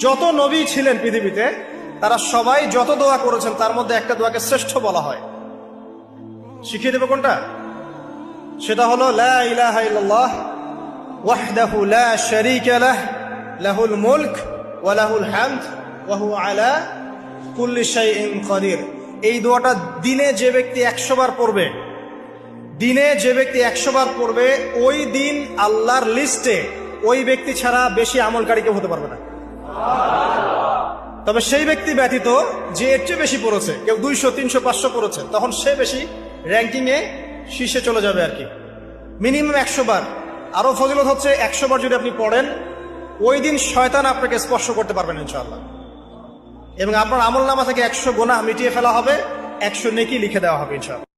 যত নবী ছিলেন পৃথিবীতে তারা সবাই যত দোয়া করেছেন তার মধ্যে একটা দোয়াকে শ্রেষ্ঠ বলা হয়। শিখিয়ে দেবো কোনটা? সেটা হলো লা ইলাহা ইল্লাল্লাহ ওয়াহদাহু লা শারীকা লাহ লাহুল মুলক ওয়া লাহুল হামদ ওয়া হুয়া আলা কুল্লি শাইইন কাদির। এই দোয়াটা দিনে যে ব্যক্তি 100 বার পড়বে, দিনে যে ব্যক্তি 100 বার পড়বে, ওই দিন আল্লাহর লিস্টে ওই ব্যক্তি ছাড়া বেশি আমলকারী কেউ হতে পারবে না। তবে সেই ব্যক্তি ব্যতীত যে এর চেয়ে বেশি পড়েছে, কেউ 200 300 500 পড়েছে, তখন সে বেশি র্যাঙ্কিংয়ে শীর্ষে চলে যাবে আর কি। মিনিমাম 100 বার। আরো ফজিলত হচ্ছে 100 বার যদি আপনি পড়েন, ওই দিন শয়তান আপনাকে স্পর্শ করতে পারবেন ইনশাআল্লাহ, এবং আপনার আমলনামা থেকে 100 গুনাহ মিটিয়ে ফেলা হবে, 100 নেকি লিখে দেওয়া হবে ইনশাআল্লাহ।